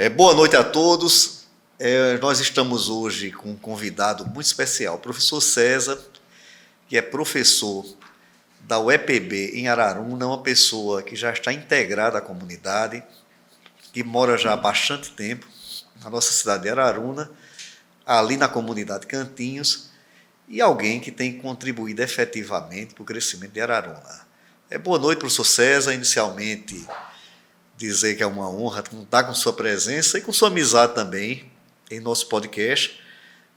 Boa noite a todos. Nós estamos hoje com um convidado muito especial, o professor César, que é professor da UEPB em Araruna, uma pessoa que já está integrada à comunidade, que mora já há bastante tempo na nossa cidade de Araruna, ali na comunidade Cantinhos, e alguém que tem contribuído efetivamente para o crescimento de Araruna. Boa noite, professor César. Inicialmente, dizer que é uma honra contar com sua presença e com sua amizade também em nosso podcast,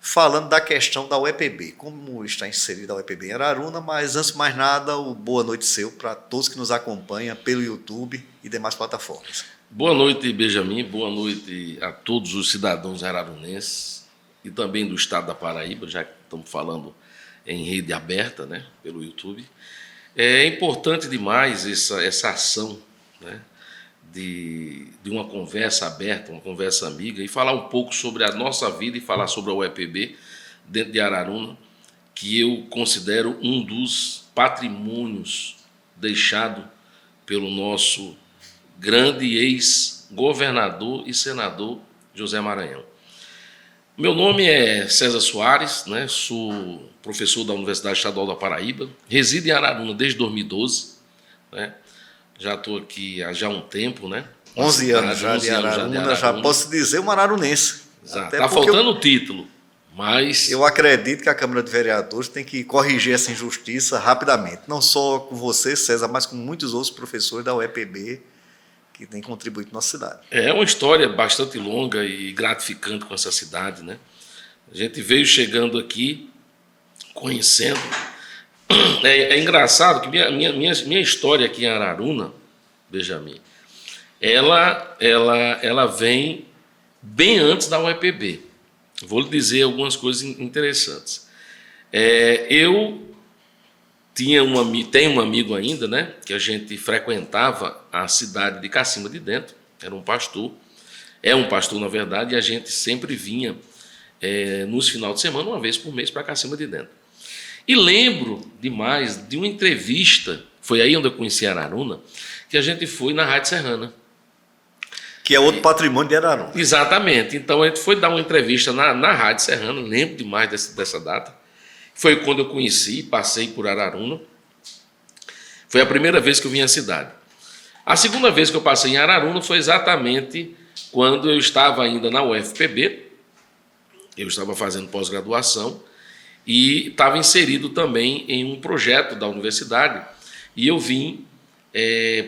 falando da questão da UEPB, como está inserida a UEPB em Araruna, mas antes de mais nada, o boa noite seu para todos que nos acompanham pelo YouTube e demais plataformas. Boa noite, Benjamin, boa noite a todos os cidadãos ararunenses e também do estado da Paraíba, já que estamos falando em rede aberta, né, pelo YouTube. É importante demais essa ação, né, de uma conversa aberta, uma conversa amiga, e falar um pouco sobre a nossa vida e falar sobre a UEPB dentro de Araruna, que eu considero um dos patrimônios deixado pelo nosso grande ex-governador e senador José Maranhão. Meu nome é César Soares, né? Sou professor da Universidade Estadual da Paraíba, resido em Araruna desde 2012, né? Já estou aqui há já um tempo, né? 11 anos já de Araruna, já posso dizer um ararunense. Está faltando o título, mas... Eu acredito que a Câmara de Vereadores tem que corrigir essa injustiça rapidamente, não só com você, César, mas com muitos outros professores da UEPB que têm contribuído na nossa cidade. É uma história bastante longa e gratificante com essa cidade, né? A gente veio chegando aqui, conhecendo... É engraçado que minha história aqui em Araruna, Benjamin, ela vem bem antes da UEPB. Vou lhe dizer algumas coisas interessantes. Eu tenho um amigo ainda, né, que a gente frequentava a cidade de Cacimba de Dentro, era um pastor, é um pastor na verdade, e a gente sempre vinha nos finais de semana, uma vez por mês, para Cacimba de Dentro. E lembro demais de uma entrevista, foi aí onde eu conheci a Araruna, que a gente foi na Rádio Serrana. Que é outro patrimônio de Araruna. Exatamente. Então a gente foi dar uma entrevista na Rádio Serrana, lembro demais dessa data. Foi quando eu conheci, passei por Araruna. Foi a primeira vez que eu vim à cidade. A segunda vez que eu passei em Araruna foi exatamente quando eu estava ainda na UFPB, eu estava fazendo pós-graduação, e estava inserido também em um projeto da universidade, e eu vim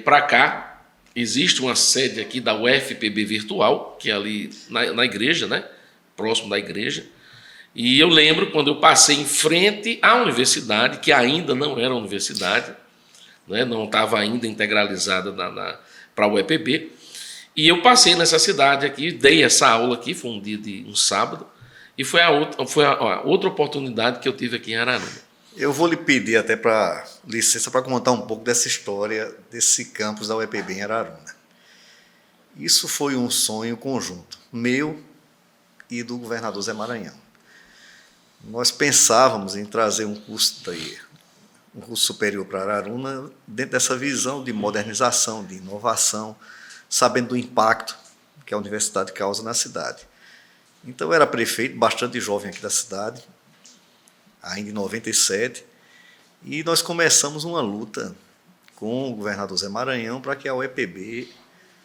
para cá. Existe uma sede aqui da UFPB Virtual, que é ali na igreja, né? Próximo da igreja, e eu lembro quando eu passei em frente à universidade, que ainda não era universidade, né? Não estava ainda integralizada para a UEPB, e eu passei nessa cidade aqui, dei essa aula aqui, foi um dia de um sábado, e foi a outra oportunidade que eu tive aqui em Araruna. Eu vou lhe pedir até licença para contar um pouco dessa história desse campus da UEPB em Araruna. Isso foi um sonho conjunto, meu e do governador Zé Maranhão. Nós pensávamos em trazer um curso superior para Araruna dentro dessa visão de modernização, de inovação, sabendo do impacto que a universidade causa na cidade. Então, eu era prefeito, bastante jovem aqui da cidade, ainda em 97, e nós começamos uma luta com o governador Zé Maranhão para que a UEPB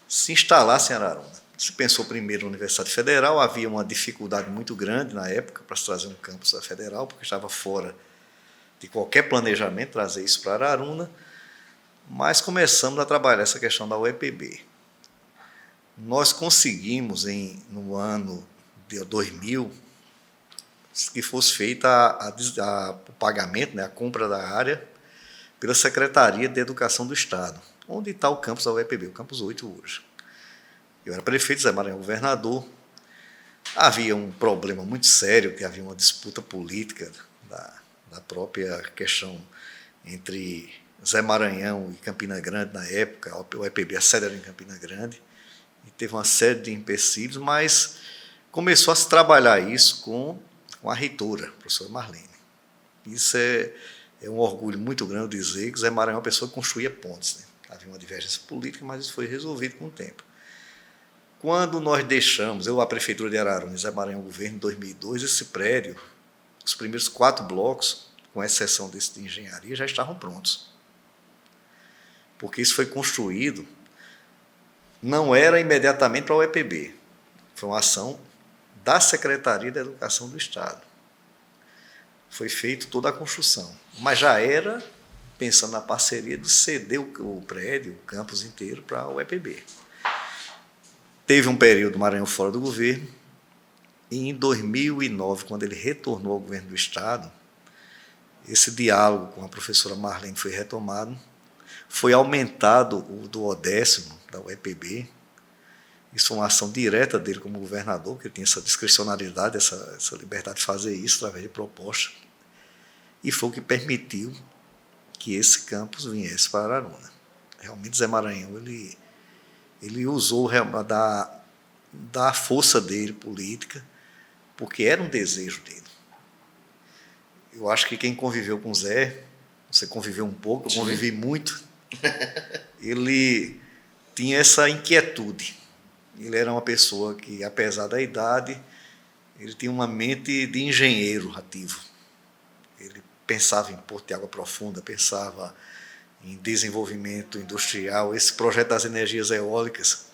se instalasse em Araruna. Se pensou primeiro na Universidade Federal, havia uma dificuldade muito grande na época para se trazer um campus da Federal, porque estava fora de qualquer planejamento trazer isso para Araruna, mas começamos a trabalhar essa questão da UEPB. Nós conseguimos, no ano de 2000, que fosse feita o pagamento, né, a compra da área, pela Secretaria de Educação do Estado, onde está o campus da UEPB, o campus 8 hoje. Eu era prefeito, Zé Maranhão governador. Havia um problema muito sério, que havia uma disputa política da própria questão entre Zé Maranhão e Campina Grande na época. A UEPB, a sede era em Campina Grande, e teve uma série de empecilhos, mas começou a se trabalhar isso com a reitora, a professora Marlene. Isso é um orgulho muito grande dizer que Zé Maranhão é uma pessoa que construía pontes, né? Havia uma divergência política, mas isso foi resolvido com o tempo. Quando nós deixamos, a Prefeitura de Araruna e Zé Maranhão, o governo, em 2002, esse prédio, os primeiros 4 blocos, com exceção desse de engenharia, já estavam prontos. Porque isso foi construído, não era imediatamente para o EPB, foi uma ação da Secretaria da Educação do Estado. Foi feita toda a construção, mas já era pensando na parceria de ceder o prédio, o campus inteiro, para o EPB. Teve um período Maranhão fora do governo, e em 2009, quando ele retornou ao governo do Estado, esse diálogo com a professora Marlene foi retomado, foi aumentado o duodécimo da UEPB. Isso foi uma ação direta dele como governador, que ele tinha essa discricionariedade, essa liberdade de fazer isso através de proposta, e foi o que permitiu que esse campus viesse para Araruna. Realmente, Zé Maranhão, ele usou da força dele política, porque era um desejo dele. Eu acho que quem conviveu com o Zé, você conviveu um pouco, eu convivi muito, ele tinha essa inquietude. Ele era uma pessoa que, apesar da idade, ele tinha uma mente de engenheiro ativo. Ele pensava em Porto de Água Profunda, pensava em desenvolvimento industrial, esse projeto das energias eólicas.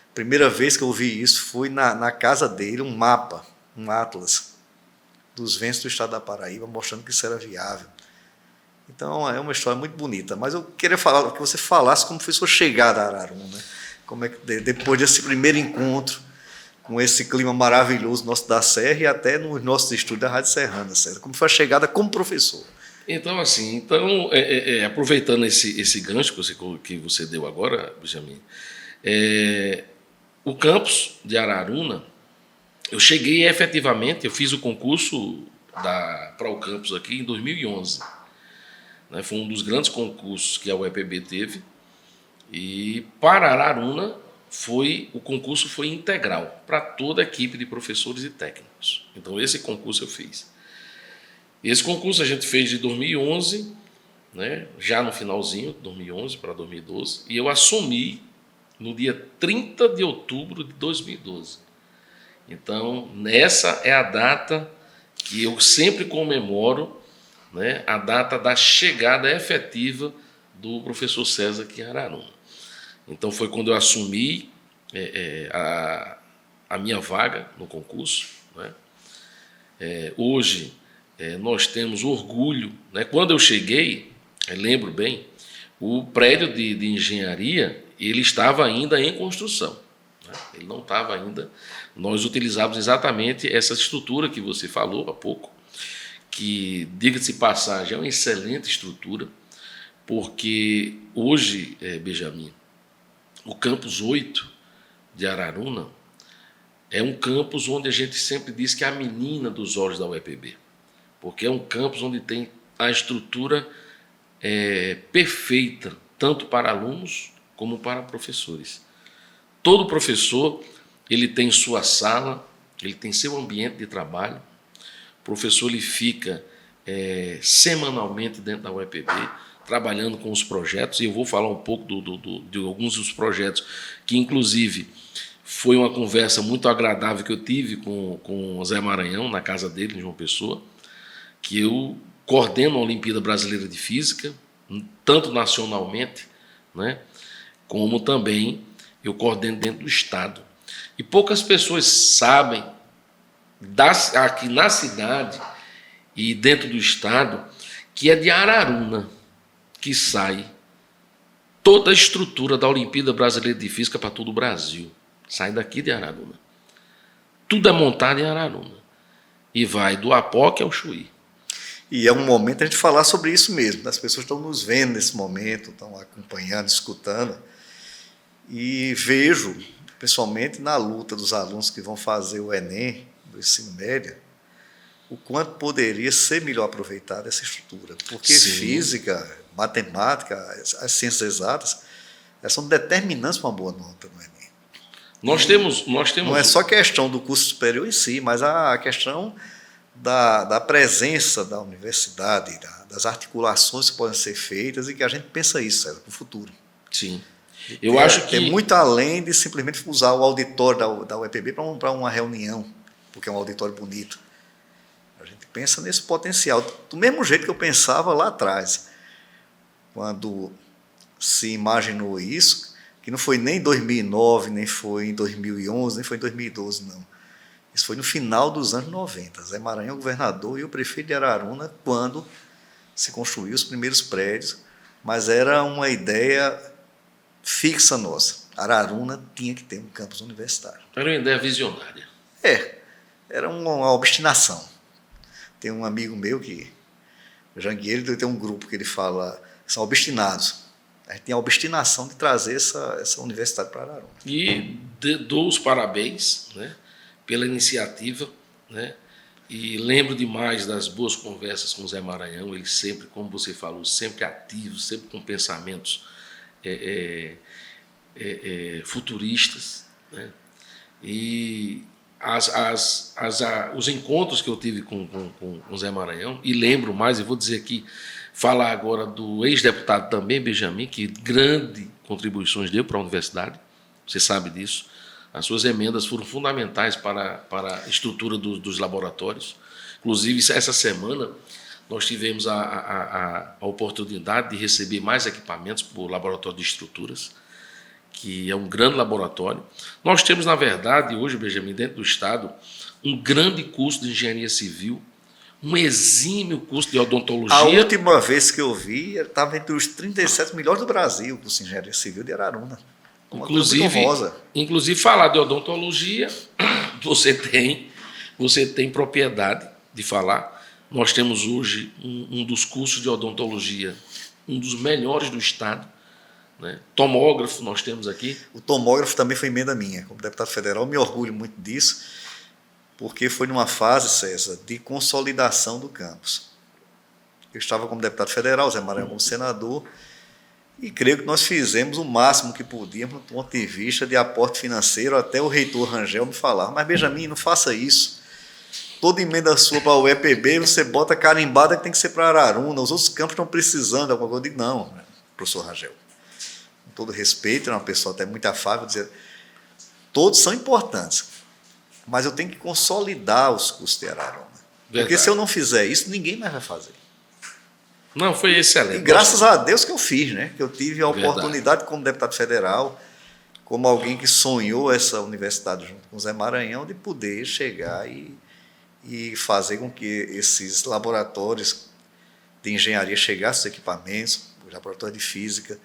A primeira vez que eu vi isso foi na casa dele, um mapa, um atlas dos ventos do estado da Paraíba, mostrando que isso era viável. Então, é uma história muito bonita. Mas eu queria que você falasse como foi sua chegada a Araruna, né? Como é que, depois desse primeiro encontro, com esse clima maravilhoso nosso da Serra e até nos nossos estúdios da Rádio Serrana, Serra, como foi a chegada como professor? Então, assim, aproveitando esse gancho que você deu agora, Benjamin, o campus de Araruna, eu cheguei efetivamente, eu fiz o concurso para o campus aqui em 2011. Né? Foi um dos grandes concursos que a UEPB teve. E para Araruna, o concurso foi integral para toda a equipe de professores e técnicos. Então, esse concurso eu fiz. Esse concurso a gente fez de 2011, né? Já no finalzinho, 2011 para 2012, e eu assumi no dia 30 de outubro de 2012. Então, essa é a data que eu sempre comemoro, né, a data da chegada efetiva do professor César aqui em Araruna. Então, foi quando eu assumi a minha vaga no concurso. Né? Hoje, nós temos orgulho. Né? Quando eu cheguei, lembro bem, o prédio de engenharia ele estava ainda em construção. Ele não estava ainda. Nós utilizávamos exatamente essa estrutura que você falou há pouco, que, diga-se de passagem, é uma excelente estrutura, porque hoje, Benjamin, o campus 8 de Araruna é um campus onde a gente sempre diz que é a menina dos olhos da UEPB, porque é um campus onde tem a estrutura perfeita, tanto para alunos como para professores. Todo professor ele tem sua sala, ele tem seu ambiente de trabalho. O professor ele fica semanalmente dentro da UEPB, trabalhando com os projetos, e eu vou falar um pouco de alguns dos projetos, que inclusive foi uma conversa muito agradável que eu tive com o Zé Maranhão, na casa dele, em João Pessoa, que eu coordeno a Olimpíada Brasileira de Física, tanto nacionalmente, né, como também eu coordeno dentro do Estado. E poucas pessoas sabem, aqui na cidade e dentro do Estado, que é de Araruna que sai toda a estrutura da Olimpíada Brasileira de Física para todo o Brasil. Sai daqui de Araruna. Tudo é montado em Araruna. E vai do Apoque ao Chuí. E é um momento a gente falar sobre isso mesmo. As pessoas estão nos vendo nesse momento, estão acompanhando, escutando. E vejo, pessoalmente, na luta dos alunos que vão fazer o Enem, do ensino médio, o quanto poderia ser melhor aproveitada essa estrutura. Porque sim, física, matemática, as ciências exatas, elas são determinantes para uma boa nota no Enem. Nós temos... Não é só questão do curso superior em si, mas a questão da presença da universidade, das articulações que podem ser feitas, e que a gente pensa isso, César, para o futuro. Sim. Eu acho que... É muito além de simplesmente usar o auditório da UEPB para uma reunião, porque é um auditório bonito. A gente pensa nesse potencial, do mesmo jeito que eu pensava lá atrás, quando se imaginou isso, que não foi nem em 2009, nem foi em 2011, nem foi em 2012, não. Isso foi no final dos anos 90. Zé Maranhão, governador, e o prefeito de Araruna, quando se construiu os primeiros prédios, mas era uma ideia fixa nossa. Araruna tinha que ter um campus universitário. Era uma ideia visionária. Era uma obstinação. Tem um amigo meu que, Jangueiro, tem um grupo que ele fala, são obstinados. A gente tem a obstinação de trazer essa universidade para Araruna. E dou os parabéns, né, pela iniciativa, né, e lembro demais das boas conversas com o Zé Maranhão, ele sempre, como você falou, sempre ativo, sempre com pensamentos futuristas, né, e os encontros que eu tive com o Zé Maranhão, e lembro mais, e vou dizer aqui, falar agora do ex-deputado também, Benjamin, que grande contribuições deu para a universidade, você sabe disso. As suas emendas foram fundamentais para a estrutura dos laboratórios. Inclusive, essa semana, nós tivemos a oportunidade de receber mais equipamentos para o Laboratório de Estruturas, que é um grande laboratório. Nós temos, na verdade, hoje, Benjamin, dentro do Estado, um grande curso de engenharia civil, um exímio curso de odontologia. A última vez que eu vi, estava entre os 37 melhores do Brasil, o curso de engenharia civil de Araruna. Inclusive, falar de odontologia, você tem propriedade de falar. Nós temos hoje um dos cursos de odontologia, um dos melhores do Estado, né? Tomógrafo nós temos aqui. O tomógrafo também foi emenda minha. Como deputado federal, me orgulho muito disso, porque foi numa fase, César, de consolidação do campus. Eu estava como deputado federal, Zé Maranhão como senador, e creio que nós fizemos o máximo que podíamos do ponto de vista de aporte financeiro, até o reitor Rangel me falar, mas Benjamin, não faça isso. Toda emenda sua para o EPB, você bota carimbada que tem que ser para Araruna, os outros campos estão precisando de alguma coisa. Eu digo, não, professor Rangel, com todo respeito, é uma pessoa até muito afável, dizer, todos são importantes, mas eu tenho que consolidar os cursos de Araruna. Verdade. Porque se eu não fizer isso, ninguém mais vai fazer. Não, foi excelente. E graças a Deus que eu fiz, né? Que eu tive a oportunidade como deputado federal, como alguém que sonhou essa universidade junto com o Zé Maranhão, de poder chegar e fazer com que esses laboratórios de engenharia chegassem aos equipamentos, os laboratórios de física,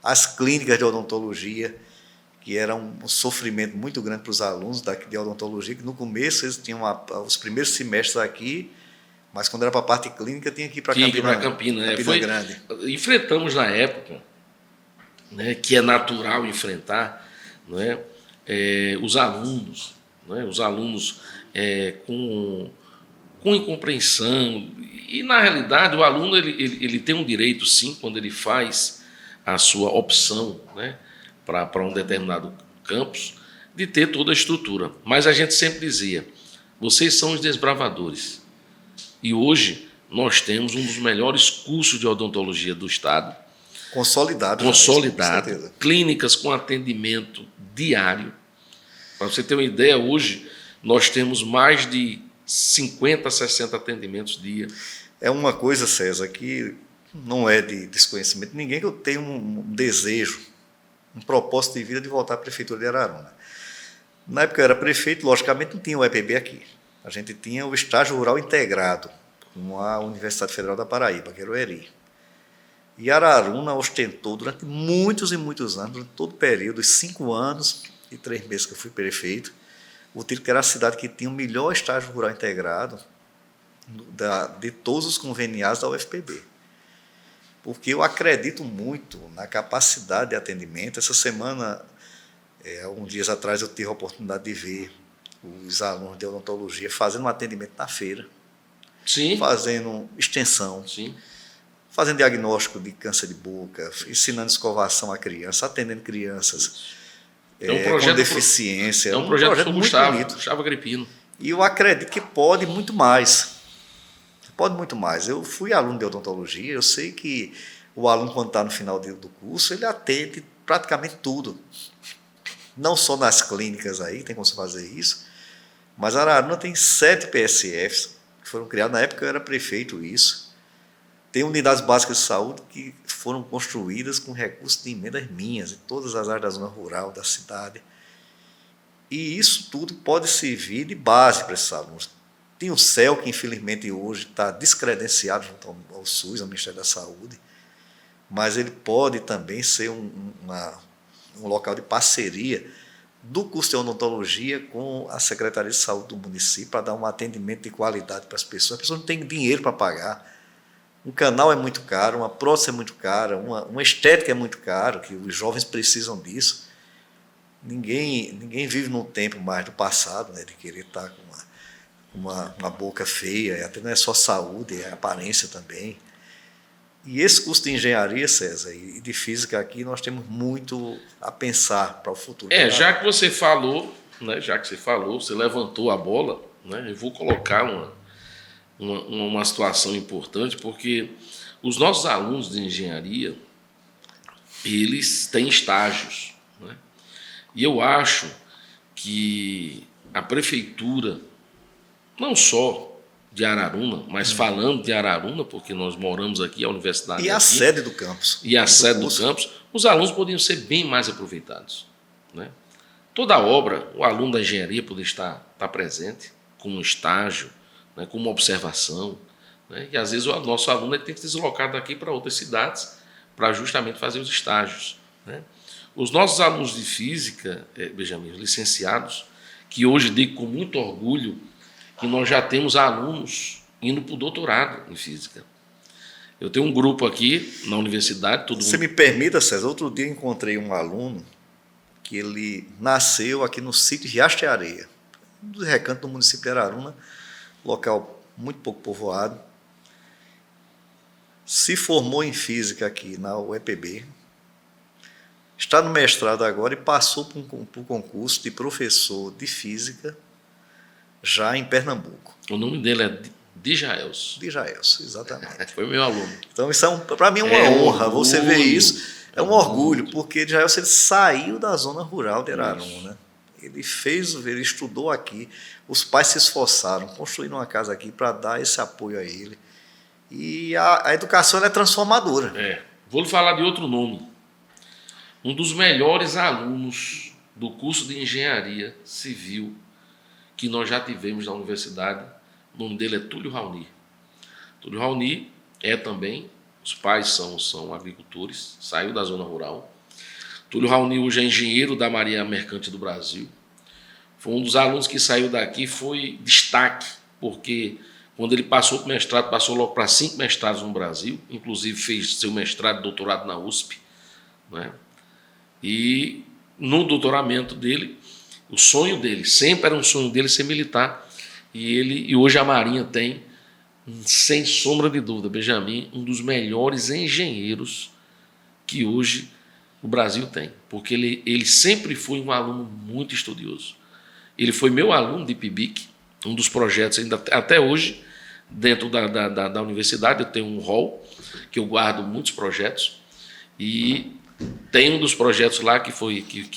as clínicas de odontologia, que era um sofrimento muito grande para os alunos de odontologia, que no começo eles tinham os primeiros semestres aqui, mas quando era para a parte clínica tinha que ir para Campina, né? Grande. Enfrentamos na época, né, que é natural enfrentar, né, os alunos, né, com incompreensão. E, na realidade, o aluno ele tem um direito, sim, quando ele faz a sua opção, né, para um determinado campus, de ter toda a estrutura. Mas a gente sempre dizia, vocês são os desbravadores. E hoje nós temos um dos melhores cursos de odontologia do Estado. Consolidado. Clínicas com atendimento diário. Para você ter uma ideia, hoje nós temos mais de 50, 60 atendimentos dia. É uma coisa, César, que não é de desconhecimento de ninguém, que eu tenho um desejo, um propósito de vida de voltar à Prefeitura de Araruna. Na época eu era prefeito, logicamente não tinha o EPB aqui. A gente tinha o estágio rural integrado com a Universidade Federal da Paraíba, que era o ERI. E Araruna ostentou durante muitos e muitos anos, durante todo o período, os 5 anos e 3 meses que eu fui prefeito, o título que era a cidade que tinha o melhor estágio rural integrado de todos os conveniados da UFPB. Porque eu acredito muito na capacidade de atendimento. Essa semana, alguns dias atrás, eu tive a oportunidade de ver os alunos de odontologia fazendo um atendimento na feira, sim, fazendo extensão, sim, fazendo diagnóstico de câncer de boca, ensinando escovação a criança, atendendo crianças com deficiência. É um projeto muito bonito. Gustavo Agripino. E eu acredito que pode muito mais. Pode muito mais. Eu fui aluno de odontologia, eu sei que o aluno, quando está no final do curso, ele atende praticamente tudo. Não só nas clínicas aí, tem como você fazer isso, mas Araruna tem 7 PSFs, que foram criados, na época eu era prefeito isso. Tem unidades básicas de saúde que foram construídas com recursos de emendas minhas, em todas as áreas da zona rural, da cidade. E isso tudo pode servir de base para esses alunos. Tem o CEL, que infelizmente hoje está descredenciado junto ao SUS, ao Ministério da Saúde, mas ele pode também ser um local de parceria do curso de odontologia com a Secretaria de Saúde do município para dar um atendimento de qualidade para as pessoas. As pessoas não têm dinheiro para pagar. Um canal é muito caro, uma prótese é muito cara, uma estética é muito caro, que os jovens precisam disso. Ninguém vive num tempo mais do passado, né, de querer estar com uma boca feia, até não é só saúde, é aparência também. E esse curso de engenharia, César, e de física aqui, nós temos muito a pensar para o futuro. Já que você falou, né, você levantou a bola, né, eu vou colocar uma situação importante, porque os nossos alunos de engenharia, eles têm estágios, né? E eu acho que a prefeitura, não só de Araruna, mas falando de Araruna, porque nós moramos aqui, a universidade e a aqui, sede do campus. E a sede do campus, os alunos poderiam ser bem mais aproveitados, né? Toda obra, o aluno da engenharia poderia estar presente, com um estágio, né, com uma observação, né? E às vezes o nosso aluno tem que se deslocar daqui para outras cidades para justamente fazer os estágios, né? Os nossos alunos de física, Benjamin, licenciados, que hoje digo com muito orgulho que nós já temos alunos indo para o doutorado em física. Eu tenho um grupo aqui na universidade. Você me permita, César, outro dia encontrei um aluno que ele nasceu aqui no sítio Riacho de Areia, um dos recantos do município de Araruna, local muito pouco povoado. Se formou em física aqui na UEPB, está no mestrado agora e passou por um concurso de professor de física já em Pernambuco. O nome dele é Djaelson. Djaelson, exatamente. Foi meu aluno. Então, isso para mim é uma honra. Você ver isso, é um orgulho, porque Djaelson ele saiu da zona rural de Araruna. Ele estudou aqui, os pais se esforçaram, construíram uma casa aqui para dar esse apoio a ele. E a educação ela é transformadora. Vou lhe falar de outro nome. Um dos melhores alunos do curso de engenharia civil que nós já tivemos na universidade, o nome dele é Túlio Raoni. Túlio Raoni também, os pais são agricultores, saiu da zona rural. Túlio Raoni hoje é engenheiro da Marinha Mercante do Brasil. Foi um dos alunos que saiu daqui, foi destaque, porque quando ele passou para o mestrado, passou logo para 5 mestrados no Brasil, inclusive fez seu mestrado e doutorado na USP, né? E no doutoramento dele, o sonho dele, sempre era um sonho dele ser militar, e hoje a Marinha tem, sem sombra de dúvida, Benjamin, um dos melhores engenheiros que hoje o Brasil tem, porque ele sempre foi um aluno muito estudioso. Ele foi meu aluno de PIBIC, um dos projetos, ainda até hoje, dentro da universidade, eu tenho um hall, que eu guardo muitos projetos, e tem um dos projetos lá que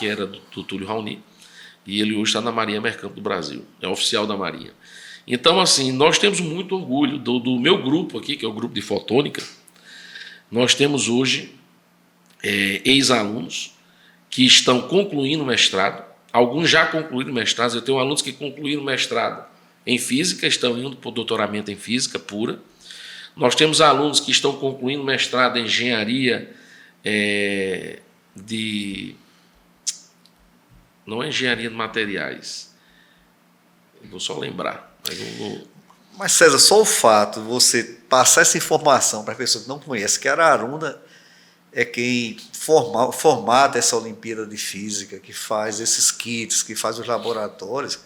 era do Túlio Raoni, e ele hoje está na Marinha Mercante do Brasil, é oficial da Marinha. Então, assim, nós temos muito orgulho do meu grupo aqui, que é o grupo de fotônica. Nós temos hoje ex-alunos que estão concluindo o mestrado, alguns já concluíram mestrados. Eu tenho alunos que concluíram mestrado em física, estão indo para o doutoramento em física pura. Nós temos alunos que estão concluindo mestrado em engenharia não é engenharia de materiais. Eu vou só lembrar. Mas, César, só o fato de você passar essa informação para a pessoa que não conhece, que Araruna é quem formata essa Olimpíada de Física, que faz esses kits, que faz os laboratórios,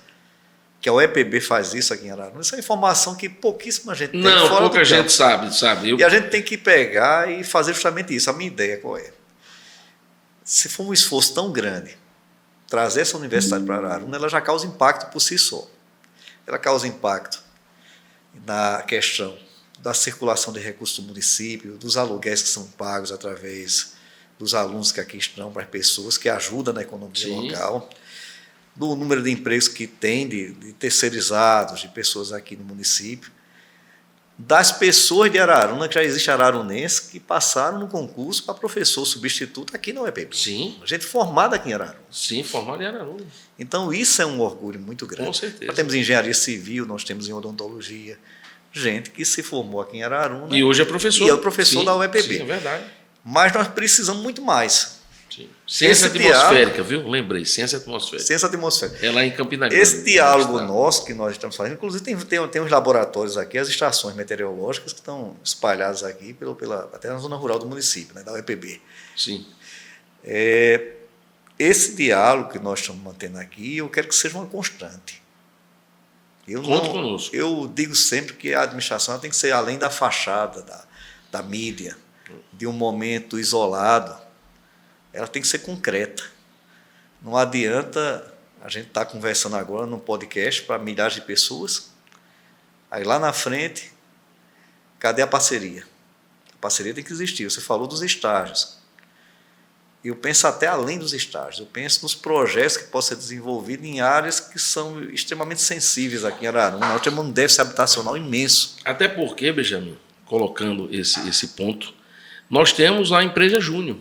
que a UEPB faz isso aqui em Araruna. Isso é informação que pouquíssima gente tem. Não, pouca gente sabe. E a gente tem que pegar e fazer justamente isso. A minha ideia qual é? Se for um esforço tão grande, trazer essa universidade para Araruna, ela já causa impacto por si só. Ela causa impacto na questão da circulação de recursos do município, dos aluguéis que são pagos através dos alunos que aqui estão, para as pessoas, que ajudam na economia local, do número de empregos que tem de terceirizados, de pessoas aqui no município, das pessoas de Araruna, que já existe ararunense, que passaram no concurso para professor substituto aqui na UEPB. Sim. Gente formada aqui em Araruna. Sim, formada em Araruna. Então, isso é um orgulho muito grande. Com certeza. Nós temos engenharia civil, nós temos em odontologia, gente que se formou aqui em Araruna. E hoje é professor. E é o professor da UEPB. Sim, é verdade. Mas nós precisamos muito mais. Sim. Ciência atmosférica, viu? Lembrei, ciência atmosférica. Ciência atmosférica. É lá em Campina Grande. Esse diálogo nosso que nós estamos fazendo, inclusive tem uns laboratórios aqui, as estações meteorológicas que estão espalhadas aqui, até na zona rural do município, né, da UEPB. Sim. Esse diálogo que nós estamos mantendo aqui, eu quero que seja uma constante. Conte conosco. Eu digo sempre que a administração tem que ser além da fachada, da mídia, de um momento isolado. Ela tem que ser concreta. Não adianta a gente estar conversando agora num podcast para milhares de pessoas, aí lá na frente, cadê a parceria? A parceria tem que existir. Você falou dos estágios. Eu penso até além dos estágios. Eu penso nos projetos que possam ser desenvolvidos em áreas que são extremamente sensíveis aqui em Araruna. Nós temos um déficit habitacional imenso. Até porque, Benjamin, colocando esse ponto, nós temos a empresa Júnior.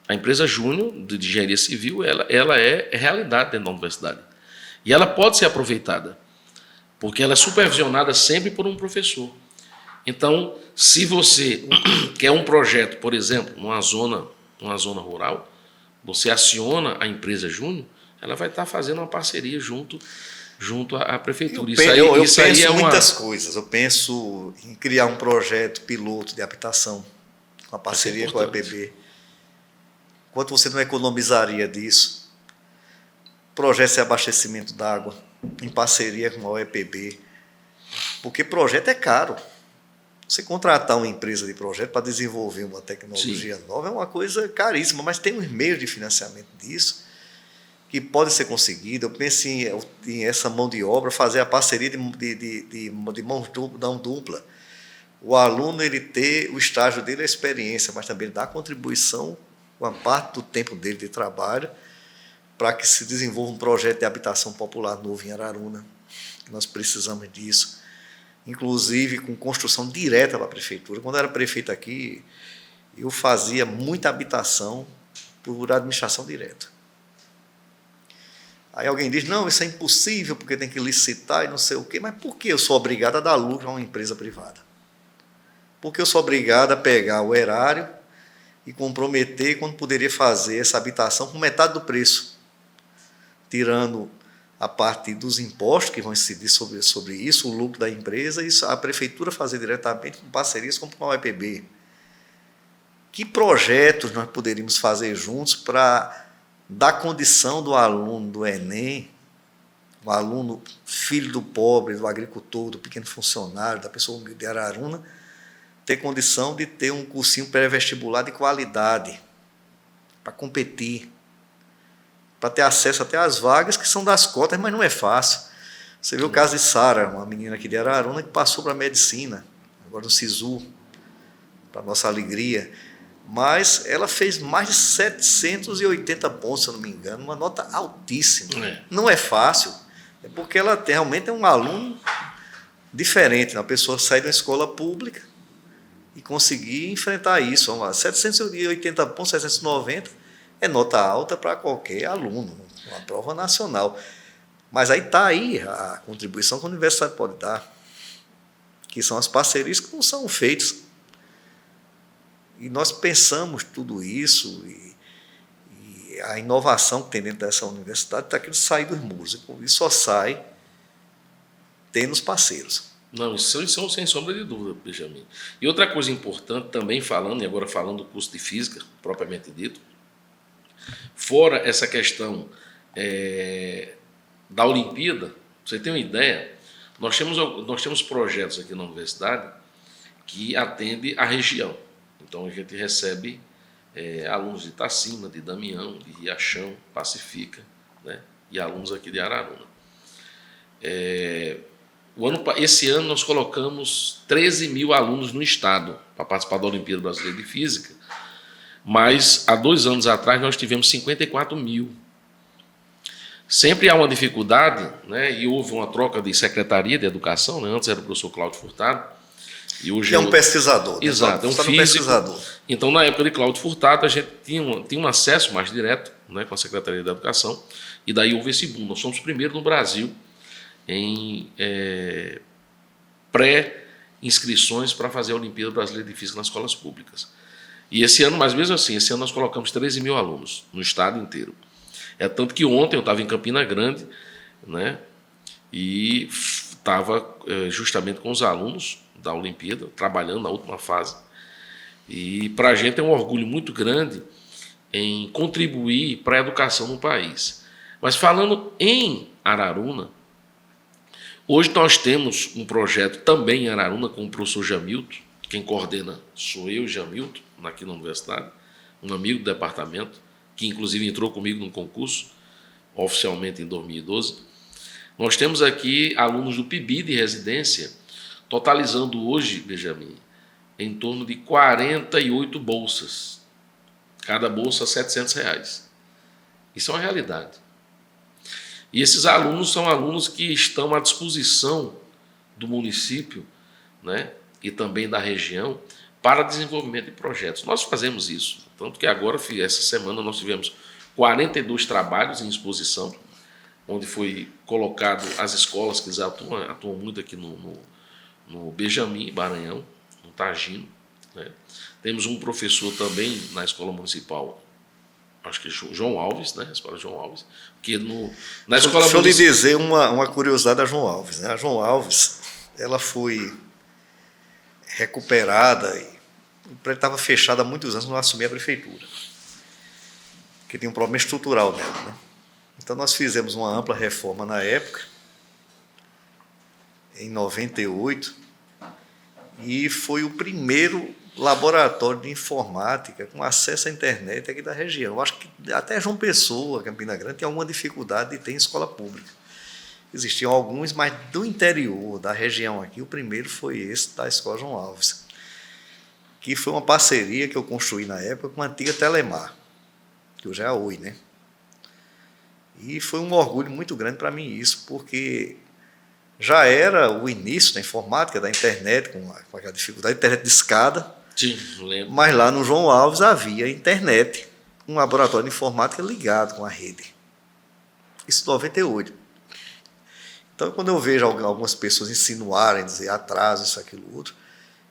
A empresa Júnior de engenharia civil, ela é realidade dentro da universidade. E ela pode ser aproveitada, porque ela é supervisionada sempre por um professor. Então, se você quer um projeto, por exemplo, numa zona rural, você aciona a empresa Júnior, ela vai estar fazendo uma parceria junto à prefeitura. Eu penso em muitas coisas. Eu penso em criar um projeto piloto de habitação, uma parceria com a UEPB. Quanto você não economizaria disso? Projeto de abastecimento d'água, em parceria com a UEPB. Porque projeto é caro. Você contratar uma empresa de projeto para desenvolver uma tecnologia nova é uma coisa caríssima, mas tem uns meios de financiamento disso que pode ser conseguido. Eu penso em essa mão de obra, fazer a parceria de mão dupla. O aluno ele ter o estágio dele, a experiência, mas também dar contribuição, uma parte do tempo dele de trabalho, para que se desenvolva um projeto de habitação popular novo em Araruna. Nós precisamos disso. Inclusive com construção direta para a prefeitura. Quando eu era prefeito aqui, eu fazia muita habitação por administração direta. Aí alguém diz, não, isso é impossível, porque tem que licitar e não sei o quê. Mas por que eu sou obrigado a dar lucro a uma empresa privada? Porque eu sou obrigado a pegar o erário e comprometer quando poderia fazer essa habitação com metade do preço, tirando a parte dos impostos que vão incidir sobre isso, o lucro da empresa, e a prefeitura fazer diretamente com parcerias como com a UEPB. Que projetos nós poderíamos fazer juntos para dar condição do aluno do Enem, o aluno filho do pobre, do agricultor, do pequeno funcionário, da pessoa humilde de Araruna, ter condição de ter um cursinho pré-vestibular de qualidade, para competir, para ter acesso até às vagas que são das cotas, mas não é fácil. Você viu o caso de Sara, uma menina aqui de Araruna que passou para a medicina, agora no SISU, para nossa alegria, mas ela fez mais de 780 pontos, se eu não me engano, uma nota altíssima. Não é fácil, é porque ela realmente é um aluno diferente, uma pessoa sai de uma escola pública e conseguir enfrentar isso. Vamos lá, 780 pontos, 790 é nota alta para qualquer aluno, uma prova nacional. Mas aí está aí a contribuição que a universidade pode dar, que são as parcerias que não são feitas. E nós pensamos tudo isso, e a inovação que tem dentro dessa universidade está querendo sair dos muros, e só sai tendo os parceiros. Não, isso sem sombra de dúvida, Benjamin. E outra coisa importante também, falando do curso de física, propriamente dito, fora essa questão da Olimpíada, você tem uma ideia, nós temos projetos aqui na universidade que atendem a região. Então a gente recebe alunos de Itacima, de Damião, de Riachão, Pacifica, né? E alunos aqui de Araruna. Esse ano nós colocamos 13 mil alunos no estado para participar da Olimpíada Brasileira de Física, mas há 2 anos atrás nós tivemos 54 mil. Sempre há uma dificuldade, né? E houve uma troca de secretaria de educação, né? Antes era o professor Cláudio Furtado, e hoje Que é um pesquisador. Exato, é um físico. Pesquisador. Então, na época de Cláudio Furtado, a gente tinha um acesso mais direto, né, com a Secretaria da Educação, e daí houve esse boom. Nós somos os primeiros no Brasil em pré-inscrições para fazer a Olimpíada Brasileira de Física nas escolas públicas. E esse ano, mas mesmo assim, esse ano nós colocamos 13 mil alunos no estado inteiro. É tanto que ontem eu estava em Campina Grande, né, e estava justamente com os alunos da Olimpíada, trabalhando na última fase. E para a gente é um orgulho muito grande em contribuir para a educação no país. Mas falando em Araruna, hoje nós temos um projeto também em Araruna com o professor Jamilton, quem coordena sou eu, Jamilton, aqui na universidade, um amigo do departamento, que inclusive entrou comigo num concurso, oficialmente em 2012. Nós temos aqui alunos do PIBI de residência, totalizando hoje, Benjamin, em torno de 48 bolsas. Cada bolsa R$ 700. Isso é uma realidade. E esses alunos são alunos que estão à disposição do município, né, e também da região para desenvolvimento de projetos. Nós fazemos isso. Tanto que agora, essa semana, nós tivemos 42 trabalhos em exposição, onde foi colocado as escolas que atuam muito aqui no Benjamin, Maranhão, no Tagino, né? Temos um professor também na escola municipal, acho que João Alves, né? A escola João Alves, que na escola Deixa eu lhe dizer uma curiosidade da João Alves, né? A João Alves, ela foi recuperada e estava fechada há muitos anos, não assumia a prefeitura, que tinha um problema estrutural nela, né? Então nós fizemos uma ampla reforma na época, em 98, e foi o primeiro laboratório de informática com acesso à internet aqui da região. Eu acho que até João Pessoa, Campina Grande, tem alguma dificuldade de ter escola pública. Existiam alguns, mas do interior, da região aqui, o primeiro foi esse da Escola João Alves, que foi uma parceria que eu construí na época com a antiga Telemar, que hoje é a Oi, né? E foi um orgulho muito grande para mim isso, porque já era o início da informática, da internet, com aquela dificuldade, internet de escada. Sim, lembro. Mas lá no João Alves havia internet, um laboratório de informática ligado com a rede. Isso em 98. Então, quando eu vejo algumas pessoas insinuarem, dizer atraso, isso, aquilo, outro,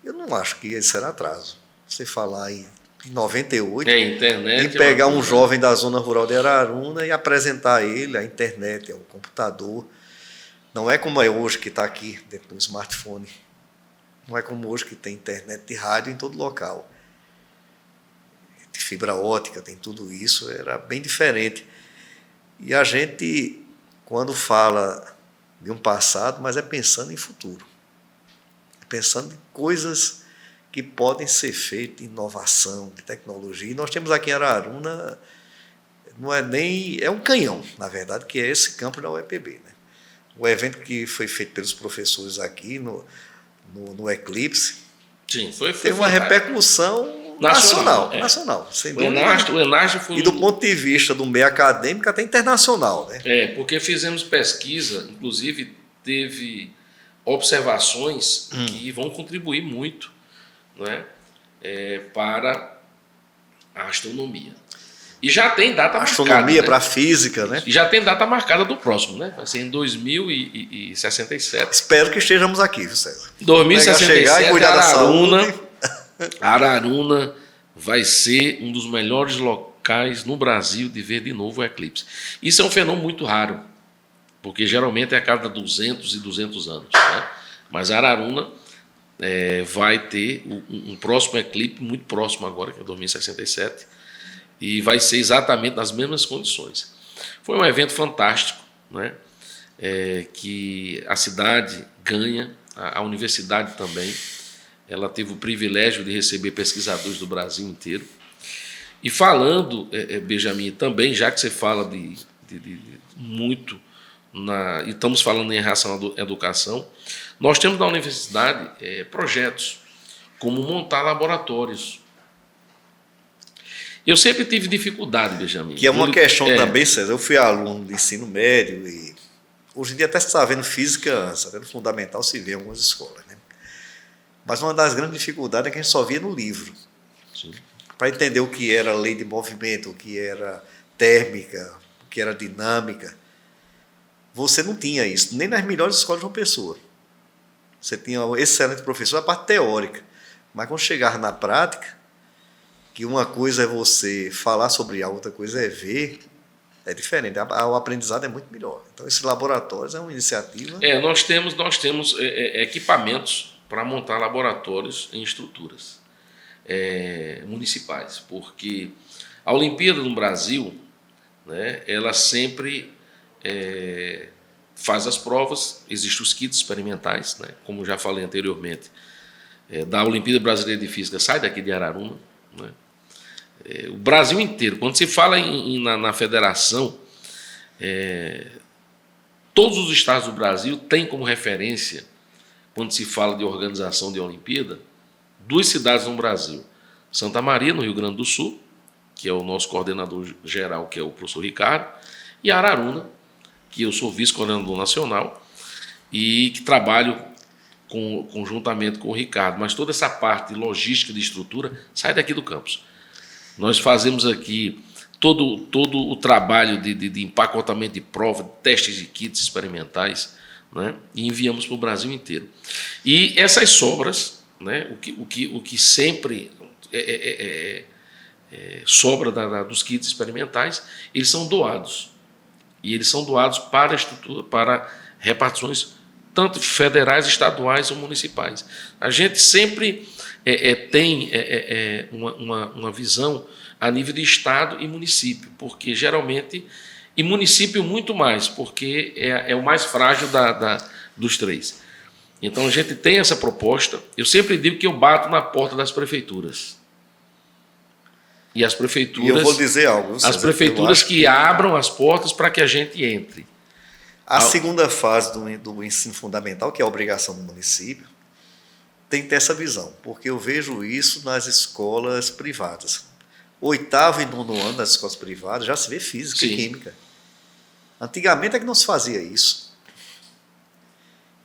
eu não acho que isso era atraso. Você falar em 98 internet, e pegar um jovem da zona rural de Araruna e apresentar a ele a internet, o computador. Não é como é hoje que está aqui dentro do smartphone. Não é como hoje que tem internet de rádio em todo local. De fibra ótica, tem tudo isso. Era bem diferente. E a gente, quando fala de um passado, mas é pensando em futuro. É pensando em coisas que podem ser feitas, de inovação, de tecnologia. E nós temos aqui em Araruna, não é nem... é um canhão, na verdade, que é esse campo da UEPB, né? O evento que foi feito pelos professores aqui no Eclipse, sim, foi teve uma repercussão nacional, sem dúvida. O Enarge foi e do ponto de vista do meio acadêmico, até internacional, né? Porque fizemos pesquisa, inclusive teve observações que vão contribuir muito, né, para a astronomia. E já tem data marcada. Astronomia, né? Para a física, né? E já tem data marcada do próximo, né? Vai ser em 2067. Espero que estejamos aqui, viu, César? 2067, e cuidar Araruna vai ser um dos melhores locais no Brasil de ver de novo o eclipse. Isso é um fenômeno muito raro, porque geralmente é a cada 200 e 200 anos, né? Mas Araruna vai ter um próximo eclipse, muito próximo agora, que é 2067, e vai ser exatamente nas mesmas condições. Foi um evento fantástico, né? Que a cidade ganha, a universidade também. Ela teve o privilégio de receber pesquisadores do Brasil inteiro. E falando, Benjamin, também, já que você fala de muito, e estamos falando em relação à educação, nós temos na universidade projetos como montar laboratórios. Eu sempre tive dificuldade, Benjamin. Que é uma questão também, César. Eu fui aluno de ensino médio e hoje em dia até se está vendo física, está vendo fundamental, se vê em algumas escolas, né? Mas uma das grandes dificuldades é que a gente só via no livro. Para entender o que era lei de movimento, o que era térmica, o que era dinâmica, você não tinha isso, nem nas melhores escolas de uma pessoa. Você tinha um excelente professor, a parte teórica. Mas quando chegar na prática, que uma coisa é você falar sobre algo, outra coisa é ver, é diferente. O aprendizado é muito melhor. Então, esses laboratórios é uma iniciativa... Nós temos equipamentos para montar laboratórios em estruturas municipais, porque a Olimpíada no Brasil, né, ela sempre faz as provas, existem os kits experimentais, né, como já falei anteriormente, da Olimpíada Brasileira de Física sai daqui de Araruna, né? O Brasil inteiro, quando se fala na federação, todos os estados do Brasil têm como referência, quando se fala de organização de Olimpíada, 2 cidades no Brasil. Santa Maria, no Rio Grande do Sul, que é o nosso coordenador geral, que é o professor Ricardo, e Araruna, que eu sou vice-coordenador nacional e que trabalho conjuntamente com o Ricardo. Mas toda essa parte de logística, de estrutura, sai daqui do campus. Nós fazemos aqui todo o trabalho de empacotamento de prova, de testes de kits experimentais, né, e enviamos para o Brasil inteiro. E essas sobras, né, o que sempre sobra dos kits experimentais, eles são doados. E eles são doados para a estrutura, para repartições tanto federais, estaduais ou municipais. A gente sempre tem uma visão a nível de estado e município, porque geralmente, e município muito mais, porque é o mais frágil dos 3. Então a gente tem essa proposta. Eu sempre digo que eu bato na porta das prefeituras. E as prefeituras. E eu vou dizer algo. As prefeituras que abram as portas para que a gente entre. A segunda fase do ensino fundamental, que é a obrigação do município, tem que ter essa visão, porque eu vejo isso nas escolas privadas. 8º e 9º ano das escolas privadas já se vê física e química. Antigamente é que não se fazia isso.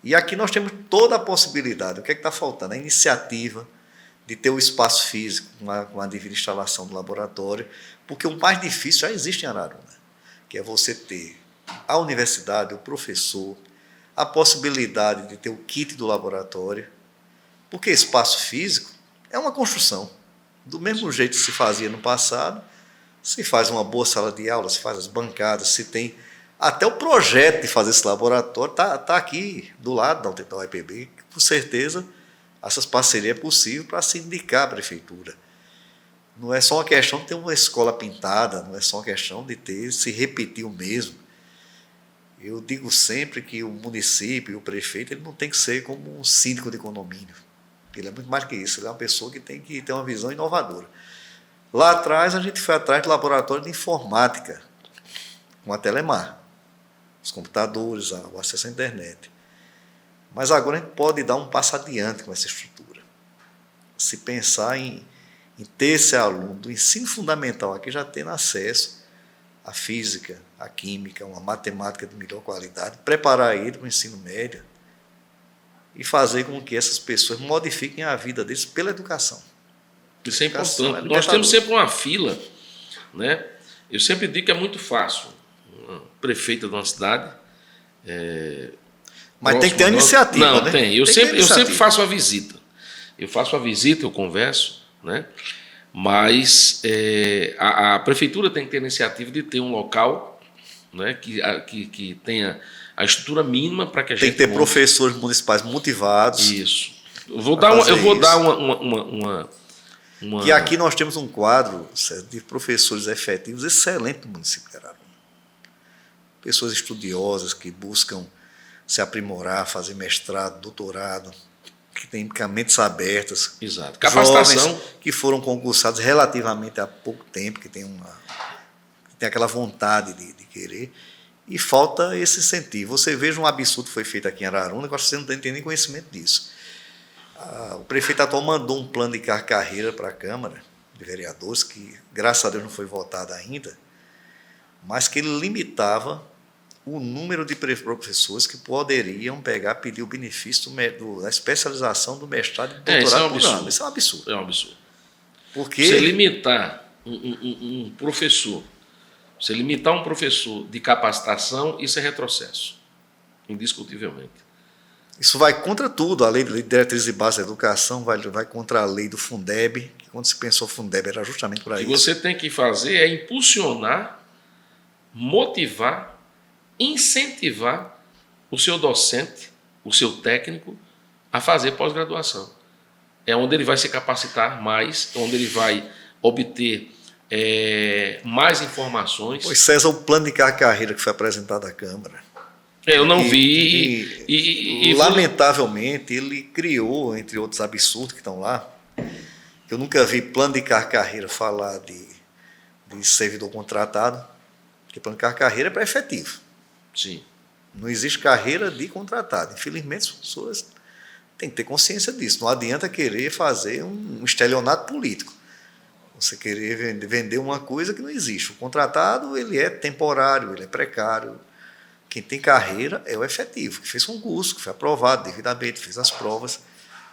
E aqui nós temos toda a possibilidade. O que é que está faltando? A iniciativa de ter o espaço físico, uma devida instalação do laboratório, porque o mais difícil já existe em Araruna, que é você ter a universidade, o professor, a possibilidade de ter o kit do laboratório, porque espaço físico é uma construção. Do mesmo jeito que se fazia no passado, se faz uma boa sala de aula, se faz as bancadas, se tem até o projeto de fazer esse laboratório, está aqui do lado da UEPB, que com certeza essas parcerias é possível para se indicar a prefeitura. Não é só uma questão de ter uma escola pintada, não é só uma questão de se repetir o mesmo. Eu digo sempre que o município e o prefeito ele não tem que ser como um síndico de condomínio. Ele é muito mais que isso, ele é uma pessoa que tem que ter uma visão inovadora. Lá atrás, a gente foi atrás do laboratório de informática, com a Telemar, os computadores, o acesso à internet. Mas agora a gente pode dar um passo adiante com essa estrutura. Se pensar em ter esse aluno do ensino fundamental aqui já tendo acesso à física, à química, uma matemática de melhor qualidade, preparar ele para o ensino médio e fazer com que essas pessoas modifiquem a vida deles pela educação. Isso é importante. Nós temos sempre uma fila, né? Eu sempre digo que é muito fácil. Uma prefeita de uma cidade... Mas tem que ter uma iniciativa, não, né? Tem. Eu sempre faço a visita. Eu faço a visita, eu converso, né? Mas a prefeitura tem que ter a iniciativa de ter um local, né, que tenha a estrutura mínima para que a gente... Tem que ter professores municipais motivados. Isso. Eu vou dar uma... Que aqui nós temos um quadro de professores efetivos excelente no município de Araruna. Pessoas estudiosas que buscam se aprimorar, fazer mestrado, doutorado, que têm mentes abertas. Exato. Capacitação. Jovens que foram concursados relativamente há pouco tempo, que tem aquela vontade de querer, e falta esse incentivo. Você veja um absurdo que foi feito aqui em Araruna, que você não tem nem conhecimento disso. O prefeito atual mandou um plano de carreira para a Câmara, de Vereadores, que graças a Deus não foi votada ainda, mas que ele limitava o número de professores que poderiam pedir o benefício da especialização do mestrado e do doutorado por ano. Isso é um absurdo. É um absurdo. Porque você limitar um professor, você limitar um professor de capacitação, isso é retrocesso, indiscutivelmente. Isso vai contra tudo. A lei de diretriz e base da educação vai contra a lei do Fundeb, que quando se pensou Fundeb era justamente para isso. O que você tem que fazer é impulsionar, motivar, incentivar o seu docente, o seu técnico, a fazer pós-graduação. É onde ele vai se capacitar mais, é onde ele vai obter mais informações. Pois, César, o plano de carreira que foi apresentado à Câmara. Eu não vi. E lamentavelmente, ele criou, entre outros absurdos que estão lá, que eu nunca vi plano de carreira falar de servidor contratado, porque plano de carreira é para efetivo. Sim. Não existe carreira de contratado. Infelizmente, as pessoas têm que ter consciência disso. Não adianta querer fazer um estelionato político. Você querer vender uma coisa que não existe. O contratado, ele é temporário, ele é precário. Quem tem carreira é o efetivo, que fez concurso, que foi aprovado devidamente, fez as provas.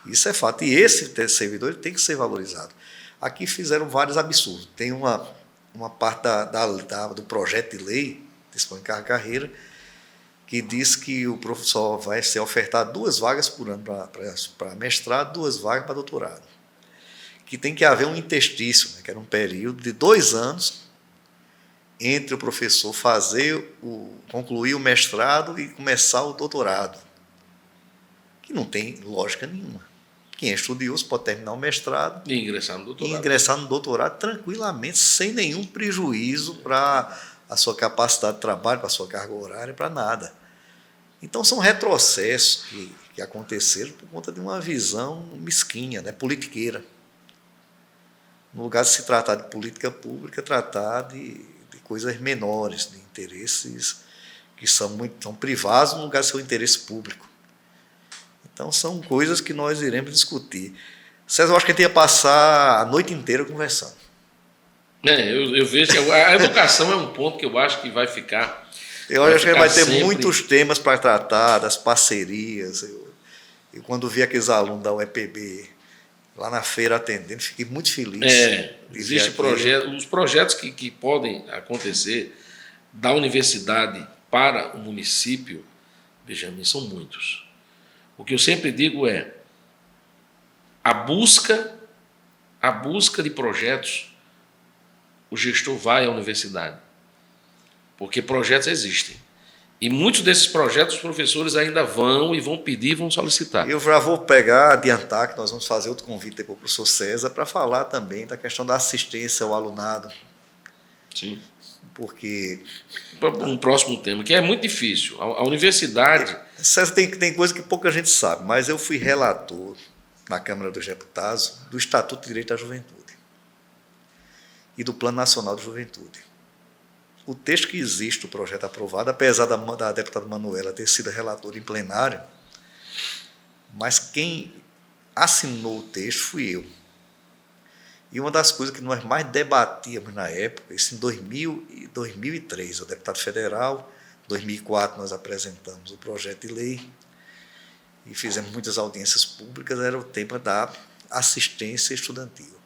Isso é fato. E esse servidor tem que ser valorizado. Aqui fizeram vários absurdos. Tem uma parte do projeto de lei, desse plano de carreira, que diz que o professor vai ser ofertado 2 vagas por ano para mestrado, 2 vagas para doutorado. Que tem que haver um interstício, né, que era um período de 2 anos entre o professor concluir o mestrado e começar o doutorado, que não tem lógica nenhuma. Quem é estudioso pode terminar o mestrado e ingressar no doutorado tranquilamente, sem nenhum prejuízo para a sua capacidade de trabalho, para a sua carga horária, para nada. Então, são retrocessos que aconteceram por conta de uma visão mesquinha, né, politiqueira. No lugar de se tratar de política pública, tratar de coisas menores, de interesses que são privados no lugar de seu interesse público. Então, são coisas que nós iremos discutir. César, eu acho que a gente ia passar a noite inteira conversando. Eu vejo que a educação é um ponto que eu acho que vai ficar. Eu acho que vai ter muitos temas para tratar, das parcerias. Eu quando vi aqueles alunos da UEPB lá na feira atendendo, fiquei muito feliz. Existem os projetos que podem acontecer da universidade para o município, Benjamin, são muitos. O que eu sempre digo é a busca de projetos, o gestor vai à universidade, porque projetos existem. E muitos desses projetos os professores ainda vão pedir, vão solicitar. Eu já vou adiantar que nós vamos fazer outro convite para o professor César para falar também da questão da assistência ao alunado. Sim. Porque um próximo tema, que é muito difícil. A universidade... César, tem coisa que pouca gente sabe, mas eu fui relator na Câmara dos Deputados do Estatuto de Direito à Juventude e do Plano Nacional de Juventude. O texto que existe do projeto aprovado, apesar da deputada Manuela ter sido relatora em plenário, mas quem assinou o texto fui eu. E uma das coisas que nós mais debatíamos na época, isso em 2003, o deputado federal, em 2004 nós apresentamos o projeto de lei e fizemos muitas audiências públicas, era o tema da assistência estudantil.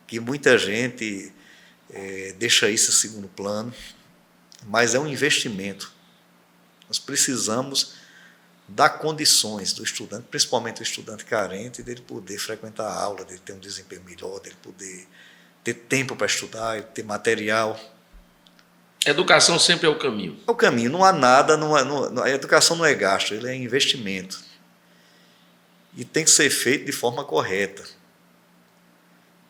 Que muita gente deixa isso em segundo plano, mas é um investimento. Nós precisamos dar condições do estudante, principalmente o estudante carente, dele poder frequentar a aula, dele ter um desempenho melhor, dele poder ter tempo para estudar, ter material. Educação sempre é o caminho. É o caminho, não há nada, a educação não é gasto, ele é investimento. E tem que ser feito de forma correta.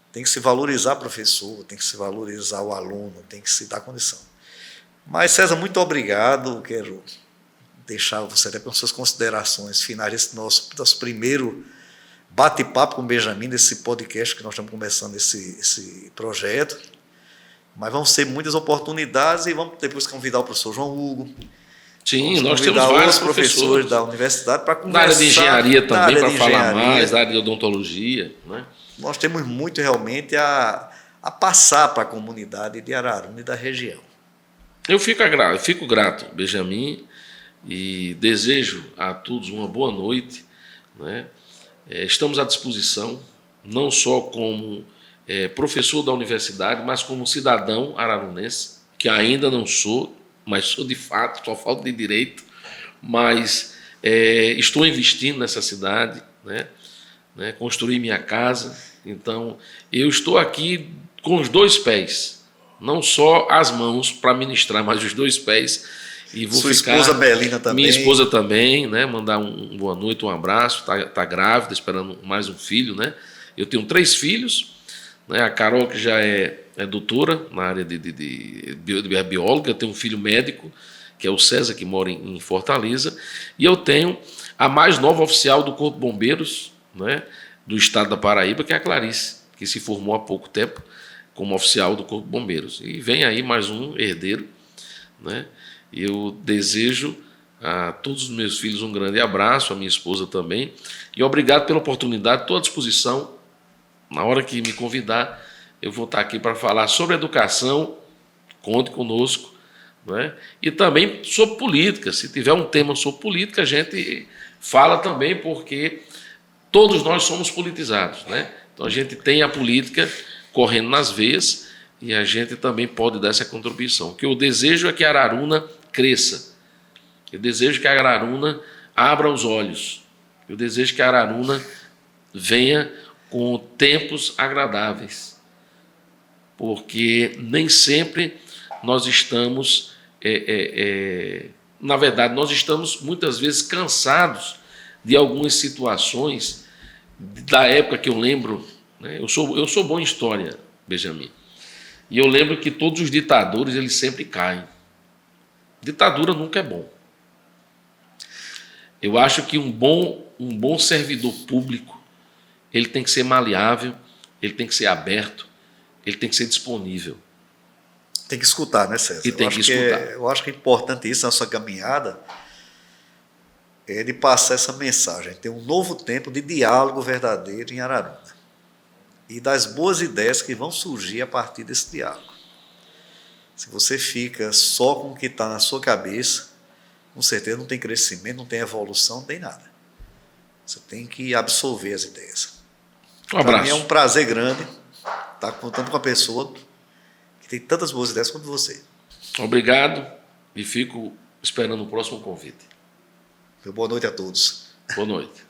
Tem que se valorizar o professor, tem que se valorizar o aluno, tem que se dar condição. Mas, César, muito obrigado. Quero deixar você até com suas considerações finais desse nosso primeiro bate-papo com o Benjamin, desse podcast que nós estamos começando esse projeto. Mas vão ser muitas oportunidades e vamos depois convidar o professor João Hugo. Sim, nós temos vários professores da universidade para conversar. Na área de engenharia também, para falar mais, na área de odontologia, né? nós temos muito realmente a passar para a comunidade de Araruna e da região. Eu fico grato, Benjamin, e desejo a todos uma boa noite, né? Estamos à disposição, não só como professor da universidade, mas como cidadão ararunense, que ainda não sou, mas sou de fato, só falta de direito, mas estou investindo nessa cidade, né? Construí minha casa, então eu estou aqui com os 2 pés, não só as mãos para ministrar, mas os 2 pés. E vou Sua ficar, esposa Belina também. Minha esposa também, né? Mandar um boa noite, um abraço. Tá grávida, esperando mais um filho, né? Eu tenho 3 filhos, né? A Carol, que já é doutora na área de bióloga. Eu tenho um filho médico, que é o César, que mora em Fortaleza. E eu tenho a mais nova oficial do Corpo de Bombeiros, né? Do estado da Paraíba, que é a Clarice, que se formou há pouco tempo como oficial do Corpo de Bombeiros. E vem aí mais um herdeiro, né? Eu desejo a todos os meus filhos um grande abraço, a minha esposa também, e obrigado pela oportunidade. Estou à disposição. Na hora que me convidar, eu vou estar aqui para falar sobre educação, conte conosco, né? E também sobre política. Se tiver um tema sobre política, a gente fala também, porque todos nós somos politizados, né? Então a gente tem a política correndo nas veias, e a gente também pode dar essa contribuição. O que eu desejo é que Araruna cresça. Eu desejo que a Araruna abra os olhos. Eu desejo que a Araruna venha com tempos agradáveis. Porque nem sempre nós estamos... na verdade, nós estamos muitas vezes cansados de algumas situações da época que eu lembro, né? Eu sou bom em história, Benjamin. E eu lembro que todos os ditadores, eles sempre caem. Ditadura nunca é bom. Eu acho que um bom servidor público, ele tem que ser maleável, ele tem que ser aberto, ele tem que ser disponível. Tem que escutar, né, César? E tem que escutar. Eu acho que é importante isso na sua caminhada, é de passar essa mensagem, ter um novo tempo de diálogo verdadeiro em Araruna. E das boas ideias que vão surgir a partir desse diálogo. Se você fica só com o que está na sua cabeça, com certeza não tem crescimento, não tem evolução, não tem nada. Você tem que absorver as ideias. Um abraço. Para mim é um prazer grande estar contando com uma pessoa que tem tantas boas ideias quanto você. Obrigado e fico esperando o próximo convite. Boa noite a todos. Boa noite.